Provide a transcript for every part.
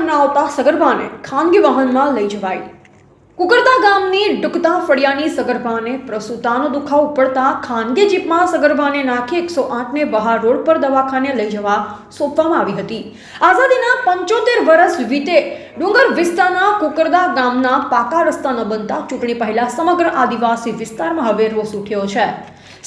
ન આવતા સગર્ભાને ખાનગી વાહનમાં લઈ જવાઈ। કુકરદા ગામની ડુકતા ફળિયાની સગર્ભાને પ્રસૂતાનો દુખાવો ઉપડતા ખાનગી જીપમાં સગર્ભાને નાખી 108ને બહાર રોડ પર દવાખાને લઈ જવા સોંપવામાં આવી હતી। આઝાદીના 75 વર્ષ વીતે ડુંગર વિસ્તારના કુકરદા ગામના પાકા રસ્તા ન બનતા ચૂંટણી પહેલા સમગ્ર આદિવાસી વિસ્તારમાં હવે રોષ ઉઠ્યો છે।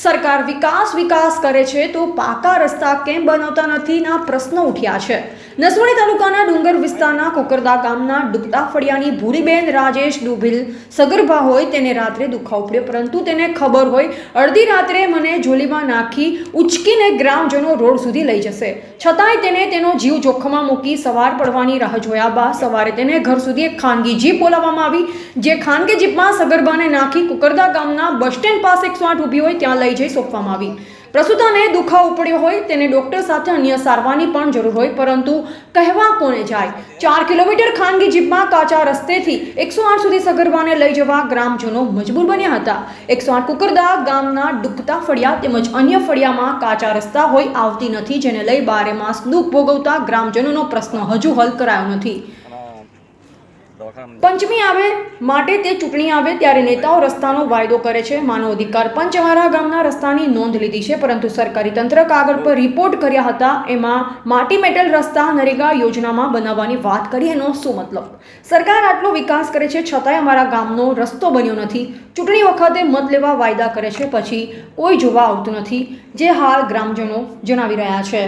સરકાર વિકાસ કરે છે તો પાકા રસ્તા કેમ બનાવતા નથી ના પ્રશ્નો ઉઠ્યા છે। નસવાડી તાલુકાના ડુંગર વિસ્તારના કુકરદા ગામના ડુકતા ફળિયાની ભૂરીબેન રાજેશ ડુભીલ સગર્ભા હોય તેને રાત્રે દુખાવો પડ્યો, પરંતુ તેને ખબર હોય અડધી રાત્રે મને જોલીમાં નાખી ઉચકીને ગ્રામજનો રોડ સુધી લઈ જશે, છતાંય તેને તેનો જીવ જોખમમાં મૂકી સવાર પડવાની રાહ જોયા બાદ સવારે તેને ઘર સુધી એક ખાનગી જીપ બોલાવવામાં આવી, જે ખાનગી જીપમાં સગર્ભાને નાખી કુકરદા ગામના બસ સ્ટેન્ડ પાસે 108 ઊભી હોય ત્યાં લઈ જઈ સોંપવામાં આવી। પ્રસૂતાને દુખાવો પડ્યો હોય તેને ડોક્ટર સાથે અન્ય સારવારની પણ જરૂર હોય, પરંતુ કહેવા કોને જાય। 4 કિલોમીટર ખાનગી જીપમાં કાચા રસ્તેથી 108 સુધી સગર્ભાને લઈ જવા ગ્રામજનો મજબૂર બન્યા હતા। 108 કુકરદા ગામના ડુકતા ફળિયા તેમજ અન્ય ફળિયામાં કાચા રસ્તા હોય આવતી નથી, જેને લઈ 12 માસ દુઃખ ભોગવતા ગ્રામજનોનો પ્રશ્ન હજુ હલ કરાયો નથી। પંચમી આવે માટે તે ચૂંટણી આવે ત્યારે નેતાઓ રસ્તાનો વાયદો કરે છે। માનવ અધિકાર પંચ અમારા ગામના રસ્તાની નોંધ લીધી છે, પરંતુ સરકારી તંત્ર કાગળ પર રિપોર્ટ કર્યા હતા, એમાં માટી મેટલ રસ્તા નરેગા યોજનામાં બનાવવાની વાત કરી, એનો શું મતલબ? સરકાર આટલો વિકાસ કરે છે છતાંય અમારા ગામનો રસ્તો બન્યો નથી। ચૂંટણી વખતે મત લેવા વાયદા કરે છે, પછી કોઈ જોવા આવતું નથી, જે હાલ ગ્રામજનો જણાવી રહ્યા છે।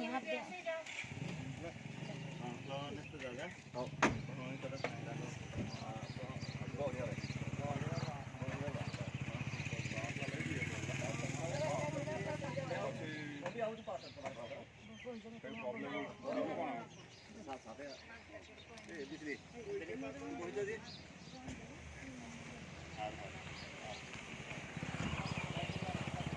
यहाँ पे